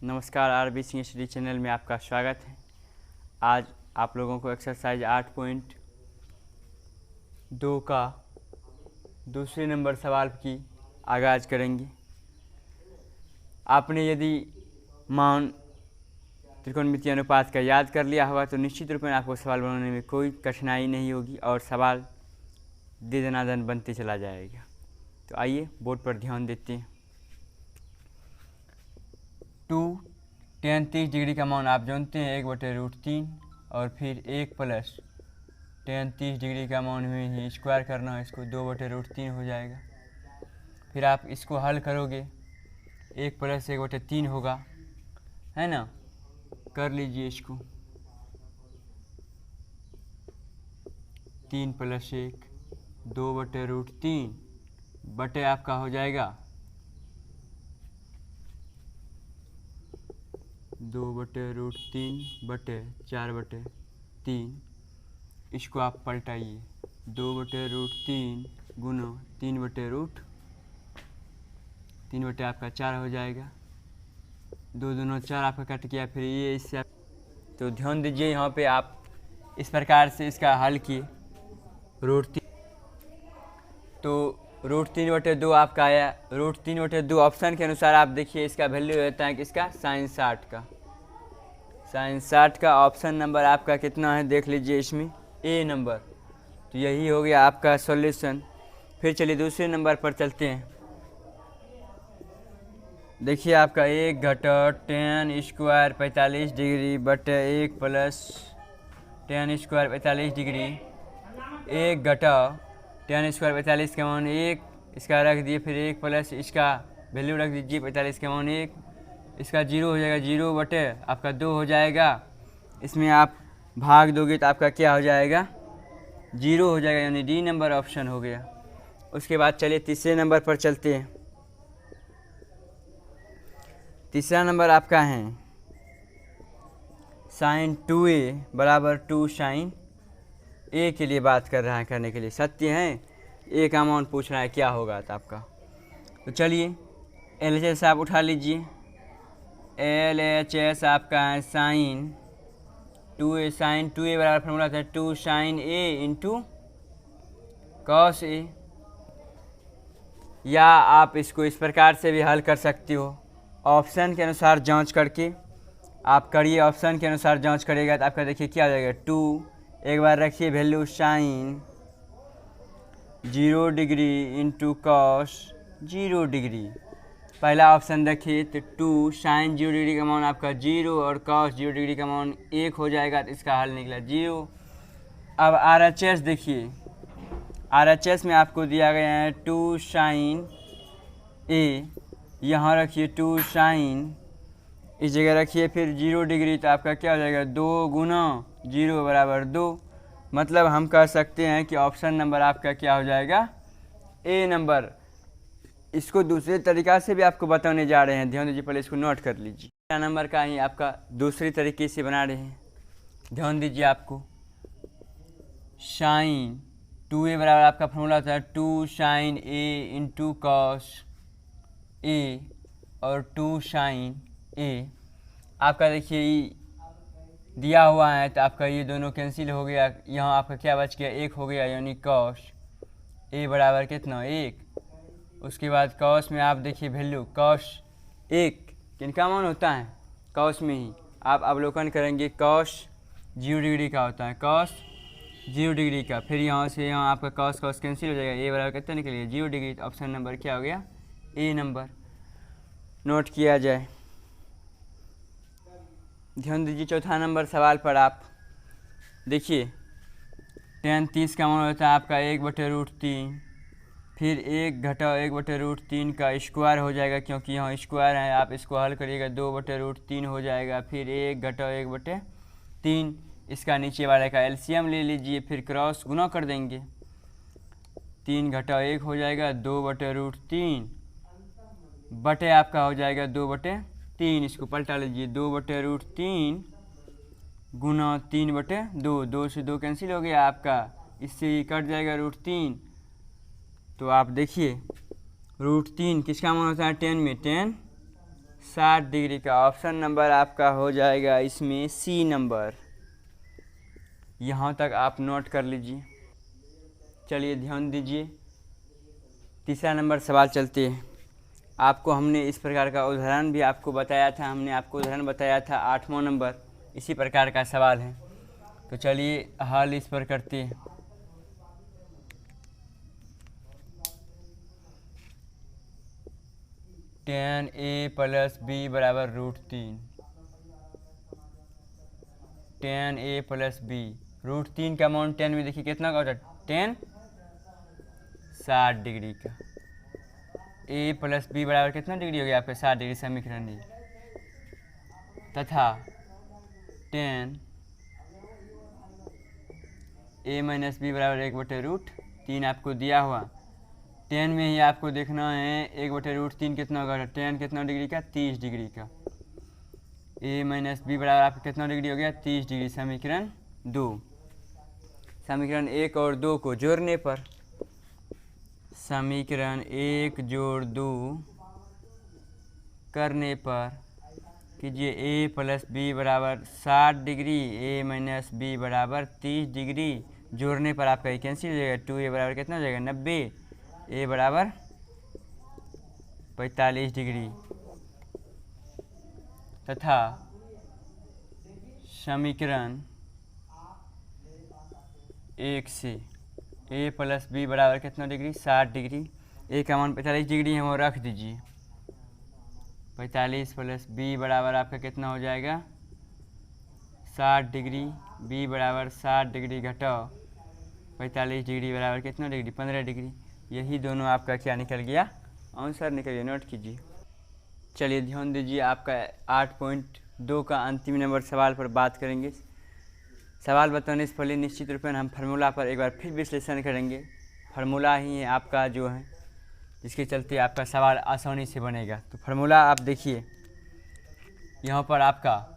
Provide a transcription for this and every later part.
नमस्कार, RB Singh study channel में आपका स्वागत है। आज आप लोगों को एक्सरसाइज 8.2 का दूसरे नंबर सवाल की आगाज़ करेंगे। आपने यदि मान त्रिकोणमितीय अनुपात का याद कर लिया होगा तो निश्चित रूप में आपको सवाल बनाने में कोई कठिनाई नहीं होगी और सवाल दे दनादन बनते चला जाएगा। तो आइए बोर्ड पर ध्यान देते हैं। 2 tan 30 डिग्री का मान आप जानते हैं 1/√3 और फिर 1 प्लस tan 30 डिग्री का मान में ही स्क्वायर करना है, इसको 2/√3 हो जाएगा। फिर आप इसको हल करोगे 1 प्लस 1/3 होगा, है ना। कर लीजिए इसको 3 + 1 2/√3 बटे आपका हो जाएगा 2/√3 बटे 4/3। इसको आप पलटाइए 2/√3 गुना 3 बटे आपका 4 हो जाएगा। 2 दूना 4 आपका कट गया। फिर ये इससे तो ध्यान दीजिए यहाँ पे आप इस प्रकार से इसका हल किए √3 तो √3/2 आपका आया। √3/2 ऑप्शन के अनुसार आप देखिए इसका वैल्यू रहता है कि इसका sin 60 का ऑप्शन नंबर आपका कितना है देख लीजिए, इसमें ए नंबर। तो यही हो गया आपका सॉल्यूशन। फिर चलिए दूसरे नंबर पर चलते हैं। देखिए आपका 1 घटा tan स्क्वायर 45 डिग्री बटे 1 प्लस tan स्क्वायर 45 डिग्री। 1 घटा tan स्क्वायर 45 का मान 1, इसका रख दिए। फिर 1 प्लस इसका वैल्यू रख दीजिए 45 का मान 1, इसका 0 हो जाएगा। 0 बटे आपका 2 हो जाएगा। इसमें आप भाग दोगे तो आपका क्या हो जाएगा 0 हो जाएगा, यानी डी नंबर ऑप्शन हो गया। उसके बाद चलिए तीसरे नंबर पर चलते हैं। तीसरा नंबर आपका है sin 2a बराबर 2 sin a के लिए बात कर रहा है, करने के लिए सत्य है। ए का मान पूछ रहा है क्या होगा तो आपका। तो चलिए LHS आप उठा लीजिए। LHS आपका है sin 2a बराबर फॉर्मूला था 2 sin a into cos a। या आप इसको इस प्रकार से भी हल कर सकते हो, ऑप्शन के अनुसार जांच करके आप करिए। ऑप्शन के अनुसार जांच करेगा तो आपका देखिए क्या हो जाएगा 2, एक बार रखिए value sin 0 degree into cos 0 degree. पहला ऑप्शन देखिए तो 2 sin 0 डिग्री का मान आपका 0 और cos 0 डिग्री का मान 1 हो जाएगा, तो इसका हल निकला 0। अब RHS देखिए, RHS में आपको दिया गया है 2 sin a, यहाँ रखिए 2 sin, इस जगह रखिए फिर 0 डिग्री, तो आपका क्या हो जाएगा 2 गुना 0 बराबर 2। मतलब हम कह सकते हैं कि ऑप्शन नंबर आपका क्या हो जाएगा ए नंबर। इसको दूसरे तरीक़ा से भी आपको बताने जा रहे हैं, ध्यान दीजिए, पहले इसको नोट कर लीजिए। क्या नंबर का ही आपका दूसरी तरीके से बना रहे हैं, ध्यान दीजिए। आपको sin 2a बराबर आपका फॉर्मूला था 2 sin a into cos a और 2 sin a। आपका देखिए दिया हुआ है तो आपका ये दोनों कैंसिल हो गया। यहाँ आपका क्या बच गया 1 हो गया, यानी cos a बराबर कितना 1। उसके बाद cos में आप देखिए वैल्यू cos 1 किनका मान होता है, cos में ही आप अवलोकन करेंगे cos 0 डिग्री का होता है, cos 0 डिग्री का। फिर यहाँ से यहाँ आपका cos कैंसिल हो जाएगा, a बराबर कितना निकलेगा 0 डिग्री। तो ऑप्शन नंबर क्या हो गया ए नंबर। नोट किया जाए। ध्यान दीजिए चौथा नंबर सवाल पर आप देखिए tan 30 का मान होता है आपका 1/√3, फिर 1 घटा 1/√3 का स्क्वायर हो जाएगा, क्योंकि यहाँ स्क्वायर है। आप इसको हल करिएगा 2/√3 हो जाएगा। फिर 1 घटा 1/3, इसका नीचे वाले का एलसीएम ले लीजिए, फिर क्रॉस गुना कर देंगे। 3 घटा 1 हो जाएगा 2/√3 बटे आपका हो जाएगा 2/3। इसको पलटा लीजिए 2/√3 गुना 3/2, 2 से 2 कैंसिल हो गया आपका, इससे ही कट जाएगा √3। तो आप देखिए √3 किसका मान होता है 10 में, 10 60 डिग्री का। ऑप्शन नंबर आपका हो जाएगा इसमें सी नंबर। यहाँ तक आप नोट कर लीजिए। चलिए ध्यान दीजिए, तीसरा नंबर सवाल चलते हैं। आपको हमने इस प्रकार का उदाहरण भी आपको बताया था, हमने आपको उदाहरण बताया था 8वां नंबर, इसी प्रकार का सवाल है। तो चलिए हल इस पर करते हैं। tan a प्लस बी बराबर √3। tan a प्लस बी, √3 का अमाउंट 10 में देखिए कितना का होता है, 10 60 डिग्री का। a प्लस बी बराबर कितना डिग्री हो गया आपका, 60 डिग्री समीकरण दी। तथा tan a माइनस बी बराबर 1/√3 आपको दिया हुआ। 10 में ही आपको देखना है 1/√3 कितना होगा, 10 कितना डिग्री का, 30 डिग्री का। a माइनस बी बराबर आपका कितना डिग्री हो गया, 30 डिग्री। समीकरण 2, समीकरण 1 और 2 को जोड़ने पर, समीकरण 1 जोड़ 2 करने पर कीजिए a प्लस बी बराबर 60 डिग्री, a माइनस बी बराबर 30 डिग्री। जोड़ने पर आपका कैंसिल हो जाएगा, 2a बराबर कितना हो जाएगा, 90, a बराबर 45 डिग्री। तथा समीकरण 1 से a प्लस बी बराबर कितना डिग्री, 60 डिग्री। a का मान 45 डिग्री है, वो रख दीजिए। 45 प्लस बी बराबर आपका कितना हो जाएगा, 60 डिग्री। b बराबर 60 डिग्री घटाओ 45 डिग्री बराबर कितना डिग्री, 15 डिग्री। यही दोनों आपका क्या निकल गया, आंसर निकल गया। नोट कीजिए। चलिए ध्यान दीजिए, आपका 8.2 का अंतिम नंबर सवाल पर बात करेंगे। सवाल बताने से पहले निश्चित रूप में हम फार्मूला पर एक बार फिर विश्लेषण करेंगे। फार्मूला ही है आपका जो है, जिसके चलते आपका सवाल आसानी से बनेगा। तो फार्मूला आप देखिए, यहाँ पर आपका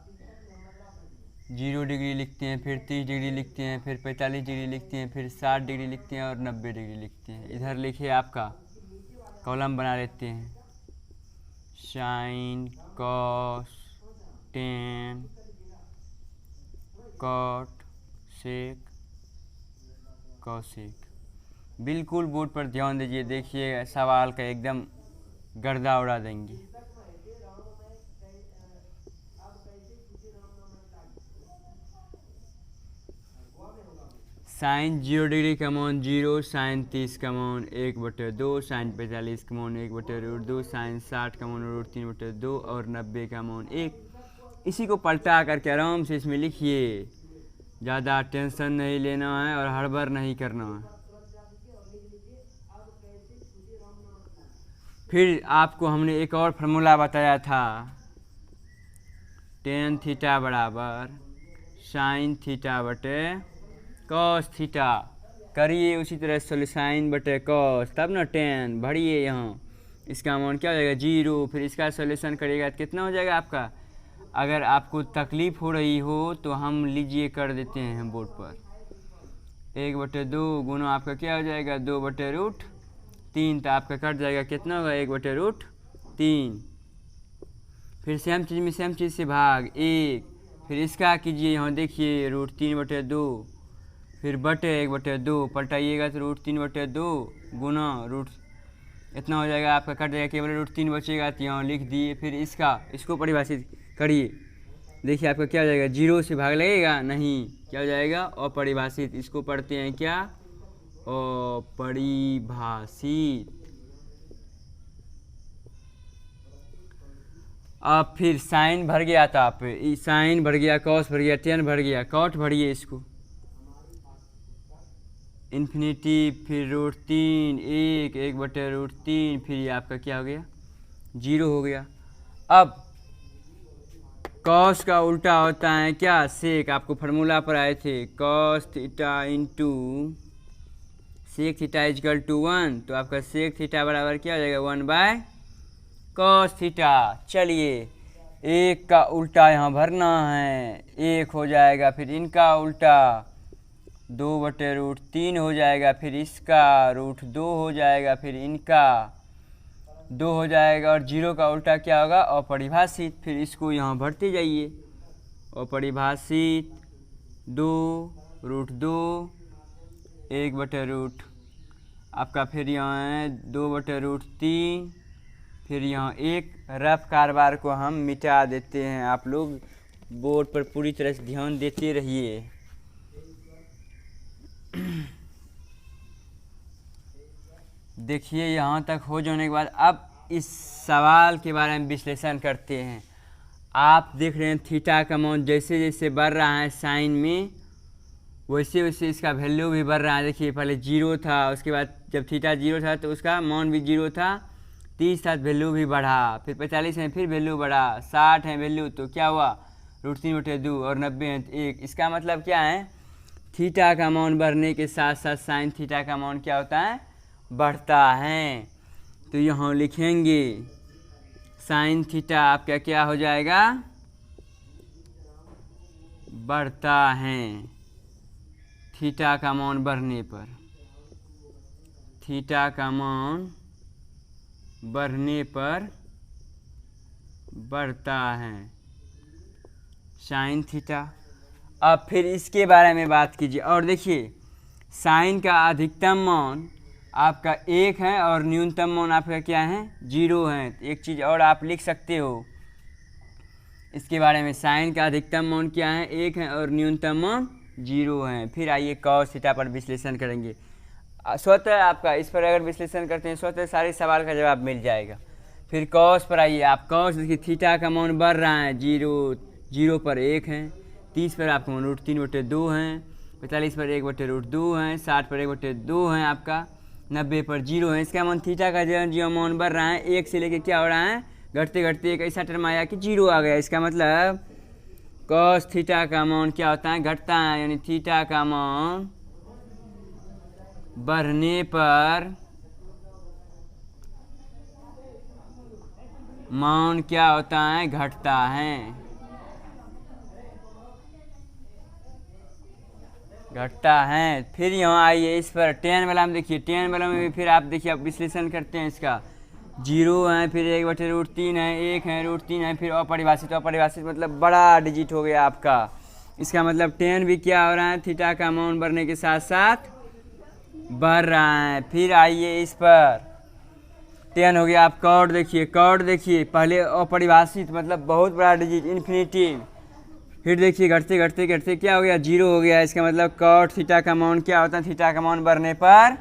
0 डिग्री लिखते हैं, फिर 30 डिग्री लिखते हैं, फिर 45 डिग्री लिखते हैं, फिर 60 डिग्री लिखते हैं और 90 डिग्री लिखते हैं। इधर लिखिए आपका कॉलम बना लेते हैं, साइन, कॉस, टेन, कॉट, सेक, कॉसेक। बिल्कुल बोर्ड पर ध्यान दीजिए, देखिए सवाल का एकदम गर्दा उड़ा देंगे। साइन 0 डिग्री का मान 0, साइन 30 का मान 1/2, साइन 45 का मान 1/√2, साइन 60 का मान √3/2 और 90 का मान 1। इसी को पलटा करके आराम से इसमें लिखिए, ज़्यादा टेंशन नहीं लेना है और हड़बड़ नहीं करना है। फिर आपको हमने एक और फार्मूला बताया था, tan थीटा बराबर साइन थीटा बटे कॉस थीटा। करिए उसी तरह साइन बटे कॉस, तब ना tan भरिए यहाँ, इसका मान क्या हो जाएगा, 0। फिर इसका सॉल्यूशन करिएगा तो कितना हो जाएगा आपका। अगर आपको तकलीफ़ हो रही हो तो हम लीजिए कर देते हैं हम बोर्ड पर, 1/2 गुना आपका क्या हो जाएगा, 2/√3। तो आपका कट जाएगा कितना होगा, 1/√3। फिर सेम चीज़ में सेम चीज़ से भाग 1। फिर इसका कीजिए, यहाँ देखिए √3/2, फिर बटे 1/2 पलटाइएगा तो √3/2 गुना रूट इतना हो जाएगा आपका, कट जाएगा, केवल √3 बचेगा तो यहाँ लिख दिए। फिर इसको परिभाषित करिए, देखिए आपका क्या हो जाएगा, 0 से भाग लगेगा नहीं, क्या हो जाएगा, अपरिभाषित। इसको पढ़ते हैं क्या, अपरिभाषित। अब फिर साइन भर गया था, आप साइन भर गया, कॉस भर गया, टेन भर गया, कॉट भरिए इसको, इन्फिनिटी, फिर √3, 1/√3, फिर ये आपका क्या हो गया, 0 हो गया। अब कॉस का उल्टा होता है क्या, सेक। आपको फार्मूला पर आए थे, cos theta into sec theta equal to 1। तो आपका सेक थीटा बराबर क्या हो जाएगा, 1/cos थीटा। चलिए 1 का उल्टा यहाँ भरना है, 1 हो जाएगा। फिर इनका उल्टा 2/√3 हो जाएगा। फिर इसका √2 हो जाएगा। फिर इनका 2 हो जाएगा और 0 का उल्टा क्या होगा, अपरिभाषित। फिर इसको यहाँ भरते जाइए, अपरिभाषित 2√2 1/रूट आपका, फिर यहाँ है 2/√3, फिर यहाँ एक। रफ कारोबार को हम मिटा देते हैं, आप लोग बोर्ड पर पूरी तरह से ध्यान देते रहिए। देखिए यहाँ तक हो जाने के बाद अब इस सवाल के बारे में विश्लेषण करते हैं। आप देख रहे हैं थीटा का मान जैसे जैसे बढ़ रहा है साइन में, वैसे वैसे इसका वैल्यू भी बढ़ रहा है। देखिए पहले 0 था, उसके बाद जब थीटा 0 था तो उसका मान भी 0 था, 30 था वैल्यू भी बढ़ा, फिर 45 है फिर वैल्यू बढ़ा, 60 है वैल्यू तो क्या हुआ √3/2 और 90 है 1। इसका मतलब क्या है, थीटा का मान बढ़ने के साथ साथ साइन थीटा का मान क्या होता है, बढ़ता है। तो यहाँ लिखेंगे साइन थीटा आपका क्या हो जाएगा, बढ़ता है थीटा का मान बढ़ने पर, थीटा का मान बढ़ने पर बढ़ता है साइन थीटा। अब फिर इसके बारे में बात कीजिए और देखिए साइन का अधिकतम मान आपका 1 है और न्यूनतम मान आपका क्या है, 0 है। एक चीज़ और आप लिख सकते हो इसके बारे में, साइन का अधिकतम मान क्या है, 1 है और न्यूनतम मान 0 है। फिर आइए कॉस थीटा पर विश्लेषण करेंगे। स्वतः आपका इस पर अगर विश्लेषण करते हैं स्वतः सारे सवाल का जवाब मिल जाएगा। फिर कॉस पर आइए आप, कॉस देखिए थीटा का मान बढ़ रहा है, 0 पर 1 है, 30 पर आपका √3/2 है, 45 पर 1/√2 है, 60 पर 1/2 है आपका, 90 पर 0 है। इसका मान थीटा का जो मान बढ़ रहा है 1 से लेके क्या हो रहा है, घटते घटते एक ऐसा टर्म आया कि 0 आ गया। इसका मतलब कॉस थीटा का मान क्या होता है, घटता है, यानी थीटा का मान बढ़ने पर मान क्या होता है, घटता है, घटता है। फिर यहाँ आइए इस पर टेन वाला में देखिए, टेन वाला में भी फिर आप देखिए आप विश्लेषण करते हैं इसका, 0 है फिर 1/√3 है, 1 है √3 है, फिर अपरिभाषित, अपरिभाषित मतलब बड़ा डिजिट हो गया आपका। इसका मतलब टेन भी क्या हो रहा है, थीटा का मान बढ़ने के साथ साथ बढ़ रहा है। फिर आइए इस पर 10 हो गया। आप कॉर्ड देखिए, कॉर्ड देखिए पहले अपरिभाषित मतलब बहुत बड़ा डिजिट इन्फिनिटी, फिर देखिए घटते घटते घटते क्या हो गया, 0 हो गया। इसका मतलब कॉट थीटा का मान क्या होता है, थीटा का मान बढ़ने पर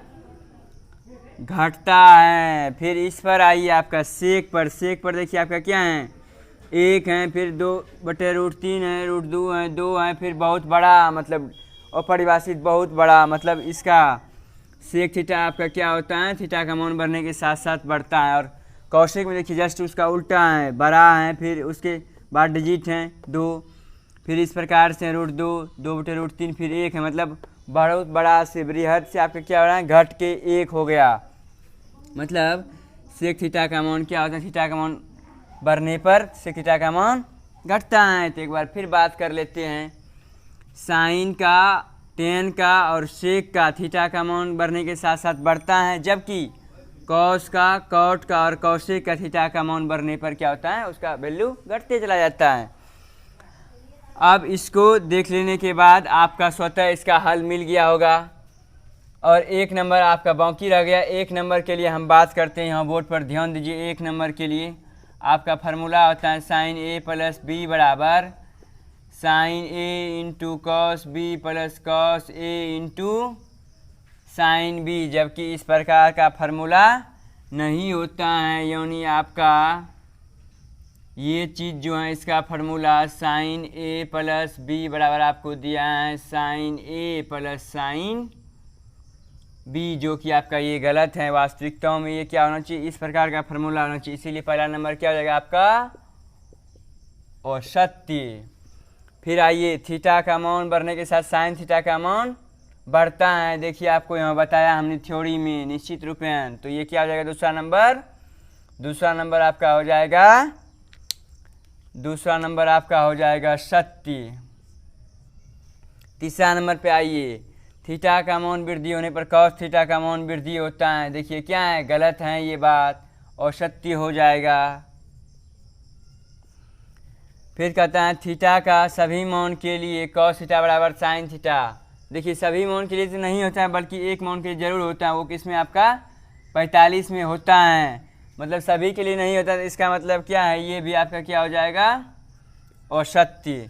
घटता है। फिर इस पर आइए आपका सेक पर, सेक पर देखिए आपका क्या है, 1 है, फिर 2/√3 है, √2 है, 2 है, फिर बहुत बड़ा मतलब अपरिभाषित बहुत बड़ा, मतलब इसका सेक थीटा आपका क्या होता है, थीटा का मान बढ़ने के साथ साथ बढ़ता है। और कौशिक में देखिए जस्ट उसका उल्टा है, बड़ा है, फिर उसके बाद डिजिट हैं 2, फिर इस प्रकार से √2, 2/√3, फिर 1 है, मतलब बहुत बड़ा से बृहद से आपका क्या हो रहा है, घट के 1 हो गया। मतलब सेक थीटा का मान क्या होता है, थीटा का मान बढ़ने पर सेक थीटा का मान घटता है। तो एक बार फिर बात कर लेते हैं, साइन का, टेन का और सेक का थीटा का मान बढ़ने के साथ साथ बढ़ता है, जबकि कॉस का, कॉट का और कौशिक का थीटा का मान बढ़ने पर क्या होता है, उसका वैल्यू घटते चला जाता है। अब इसको देख लेने के बाद आपका स्वतः इसका हल मिल गया होगा और 1 नंबर आपका बाकी रह गया। 1 नंबर के लिए हम बात करते हैं, यहाँ बोर्ड पर ध्यान दीजिए। 1 नंबर के लिए आपका फार्मूला होता है साइन ए प्लस बी बराबर sine A into cos B plus cos A into sine B, जबकि इस प्रकार का फार्मूला नहीं होता है, यानी आपका ये चीज़ जो है इसका formula sign A plus B बराबर आपको दिया है sine A plus sine B, जो कि आपका ये गलत है। वास्तविकता में ये क्या होना चाहिए, इस प्रकार का फार्मूला होना चाहिए। इसीलिए पहला नंबर क्या हो जाएगा आपका, असत्य। फिर आइए थीटा का मान बढ़ने के साथ साइन थीटा का मान बढ़ता है, देखिए आपको यहाँ बताया हमने थ्योरी में निश्चित रूपेण। तो ये क्या हो जाएगा, दूसरा नंबर, दूसरा नंबर आपका हो जाएगा, दूसरा नंबर आपका हो जाएगा सत्य। तीसरा नंबर पे आइए, थीटा का मान वृद्धि होने पर कॉस थीटा का मान वृद्धि होता है, देखिए क्या है, गलत है ये बात। औसत्य हो जाएगा। फिर कहता है थीटा का सभी मान के लिए कॉस थीटा बराबर साइन थीटा। देखिए सभी मान के लिए तो नहीं होता है, बल्कि एक मान के लिए जरूर होता है, वो किसमें आपका 45 में होता है, मतलब सभी के लिए नहीं होता। तो इसका मतलब क्या है, ये भी आपका क्या हो जाएगा, औसत्य।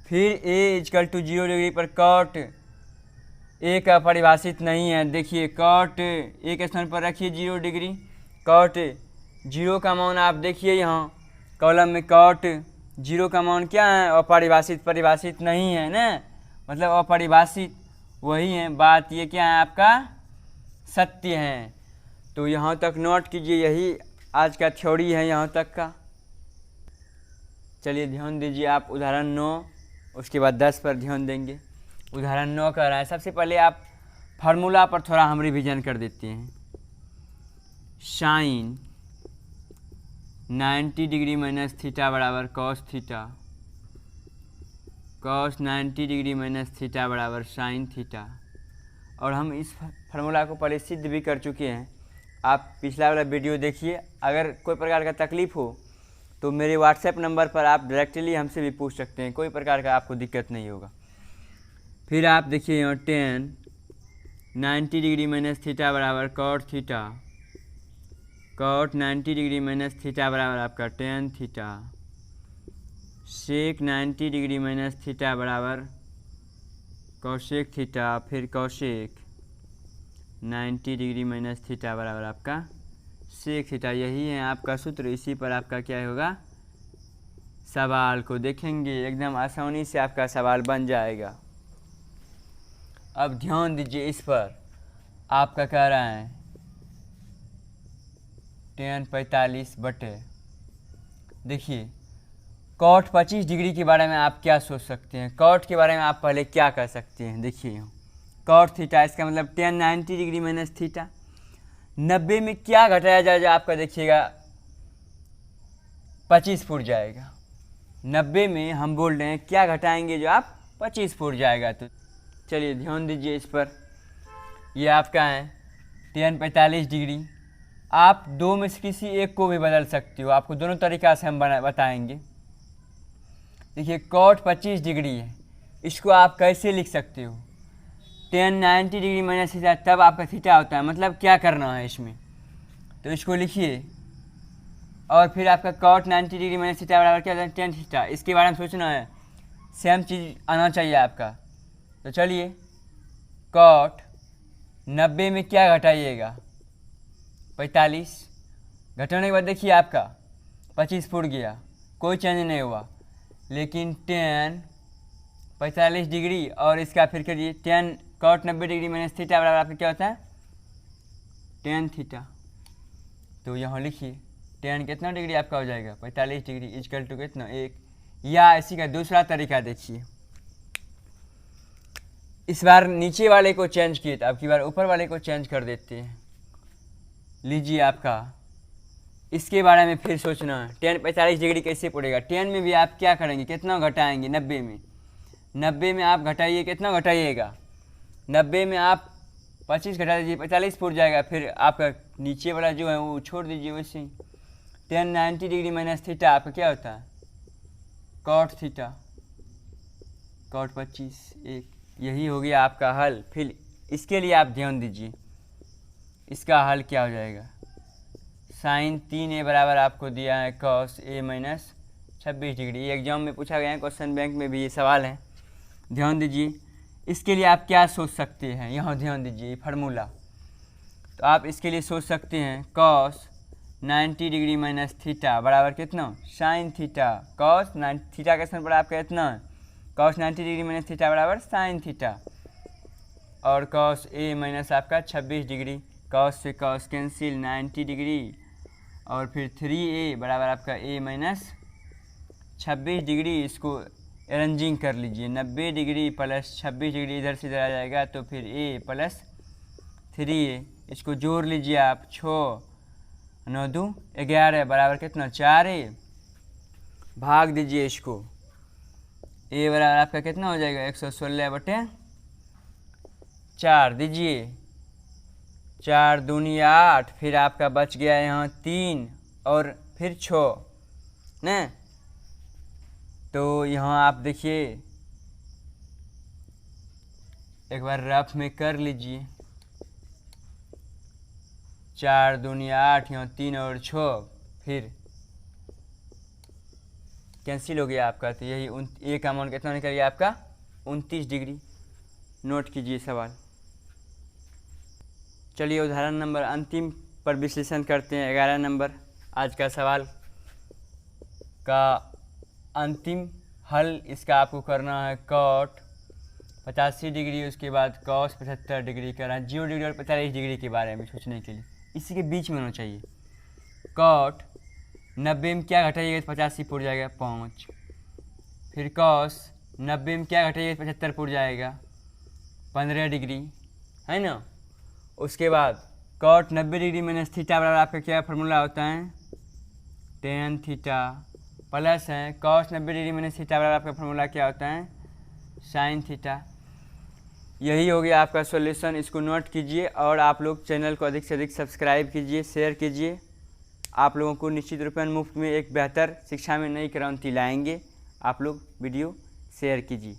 फिर ए इजकल टू 0 डिग्री पर कॉट ए का परिभाषित नहीं है। देखिए कॉट ए के स्थान पर रखिए 0 डिग्री, कॉट 0 का मान आप देखिए यहाँ कॉलम में कॉट 0 का मान क्या है, अपरिभाषित, परिभाषित नहीं है ना, मतलब अपरिभाषित वही है। बात ये क्या है आपका, सत्य है। तो यहाँ तक नोट कीजिए, यही आज का थ्योरी है यहाँ तक का। चलिए ध्यान दीजिए आप उदाहरण 9, उसके बाद 10 पर ध्यान देंगे। उदाहरण 9 कर रहा है। सबसे पहले आप फार्मूला पर थोड़ा हम रिवीजन कर देते हैं। साइन 90 डिग्री माइनस थीटा बराबर cos theta, cos 90 degree minus theta बराबर साइन थीटा। और हम इस फार्मूला को पहले सिद्ध भी कर चुके हैं, आप पिछला वाला वीडियो देखिए। अगर कोई प्रकार का तकलीफ़ हो तो मेरे व्हाट्सएप नंबर पर आप डायरेक्टली हमसे भी पूछ सकते हैं, कोई प्रकार का आपको दिक्कत नहीं होगा। फिर आप देखिए यहाँ 10 90 डिग्री माइनस थीटा बराबर cot theta, cot 90 degree minus theta बराबर आपका tan theta, sec 90 degree minus theta बराबर कौशेक थीटा, फिर कौशेक 90 डिग्री माइनस थीटा बराबर आपका सेक थीटा। यही है आपका सूत्र, इसी पर आपका क्या होगा, सवाल को देखेंगे, एकदम आसानी से आपका सवाल बन जाएगा। अब ध्यान दीजिए इस पर, आपका कह रहा है 10/45 बटे, देखिए कॉट 25 डिग्री के बारे में आप क्या सोच सकते हैं, कॉट के बारे में आप पहले क्या कर सकते हैं। देखिए यहाँ कॉट थीटा, इसका मतलब 10 90 डिग्री माइनस थीटा, 90 में क्या घटाया जाएगा आपका, देखिएगा 25 फुट जाएगा। 90 में हम बोल रहे हैं क्या घटाएंगे, जो आप 25 फुट जाएगा। तो चलिए ध्यान दीजिए इस पर, ये आपका है 10/45 डिग्री। आप दो में से किसी एक को भी बदल सकते हो, आपको दोनों तरीक़ा से हम बताएंगे। देखिए कॉट 25 डिग्री है, इसको आप कैसे लिख सकते हो, 10 90 डिग्री माइनस थीटा, तब आपका थीटा होता है, मतलब क्या करना है इसमें, तो इसको लिखिए। और फिर आपका कॉट 90 डिग्री माइनस थीटा बराबर क्या होता है, 10 थीटा। इसके बारे में सोचना है, सेम चीज़ आना चाहिए आपका। तो चलिए कॉट 90 में क्या घटाइएगा, 45, घटाने के बाद देखिए आपका 25 फुट गया, कोई चेंज नहीं हुआ। लेकिन 10 45 डिग्री और इसका फिर करिए 10 कॉट 90 डिग्री माइनस थीटा बराबर आपका क्या होता है, 10 थीटा। तो यहाँ लिखिए 10 कितना डिग्री आपका हो जाएगा, 45 डिग्री इजकल टू कितना 1। या इसी का दूसरा तरीका देखिए, इस बार नीचे वाले को चेंज किए, तो अब की बार ऊपर वाले को चेंज कर देते हैं। लीजिए आपका इसके बारे में फिर सोचना है, 10 45 डिग्री कैसे पड़ेगा। 10 में भी आप क्या करेंगे, कितना घटाएंगे, 90 में, 90 में आप घटाइए, कितना घटाइएगा, 90 में आप 25 घटा दीजिए, 45 फुट जाएगा। फिर आपका नीचे वाला जो है वो छोड़ दीजिए वैसे ही। 10 90 डिग्री माइनस थीटा आपका क्या होता है, कॉट थीटा, कॉट 25 1। यही हो गया आपका हल। फिर इसके लिए आप ध्यान दीजिए, इसका हल क्या हो जाएगा, साइन 3a बराबर आपको दिया है कॉस a माइनस 26 डिग्री। ये एग्जाम में पूछा गया है, क्वेश्चन बैंक में भी ये सवाल है, ध्यान दीजिए। इसके लिए आप क्या सोच सकते हैं, यहाँ ध्यान दीजिए फार्मूला। तो आप इसके लिए सोच सकते हैं कॉस 90 डिग्री माइनस थीटा बराबर कितना, साइन थीटा। कॉस 90 थीटा का स्थान पर आपका इतना है, कॉस 90 डिग्री माइनस थीटा बराबर साइन थीटा। और कॉस a माइनस आपका 26 डिग्री, कॉस से कॉस कैंसिल 90 डिग्री, और फिर 3a बराबर आपका a माइनस 26 डिग्री। इसको अरेंजिंग कर लीजिए, 90 डिग्री प्लस 26 डिग्री इधर से इधर आ जाएगा, तो फिर a प्लस 3a, इसको जोड़ लीजिए आप, 6 9 2 11 बराबर कितना 4a, भाग दीजिए इसको, a बराबर आपका कितना हो जाएगा 116/4 दीजिए। 4 दूनी 8, फिर आपका बच गया यहाँ 3 और फिर 6 न। तो यहाँ आप देखिए एक बार रफ में कर लीजिए। 4 दूनी 8, यहाँ 3 और 6, फिर कैंसिल हो गया आपका। तो यही ए का मान कितना निकल गया आपका 29 डिग्री। नोट कीजिए सवाल। चलिए उदाहरण नंबर अंतिम पर विश्लेषण करते हैं। 11 नंबर आज का सवाल का अंतिम हल इसका आपको करना है कॉट 85 डिग्री, उसके बाद कॉस 75 डिग्री करना है। 0 डिग्री और 45 डिग्री के बारे में सोचने के लिए इसी के बीच में होना चाहिए। कॉट 90 में क्या घटाइएगा तो 85 पुर जाएगा 5, फिर कॉस 90 में क्या घटाइएगा तो 75 पुर जाएगा 15 डिग्री, है ना। उसके बाद कॉट 90 डिग्री माइनस थीटा बराबर आपका क्या फार्मूला होता है, टेन थीटा, प्लस है कॉस 90 डिग्री माइनस थीटा बराबर आपका फार्मूला क्या होता है, साइन थीटा। यही हो गया आपका सॉल्यूशन। इसको नोट कीजिए और आप लोग चैनल को अधिक से अधिक सब्सक्राइब कीजिए, शेयर कीजिए। आप लोगों को निश्चित रूप में मुफ्त में एक बेहतर शिक्षा में नई क्रांति लाएंगे। आप लोग वीडियो शेयर कीजिए।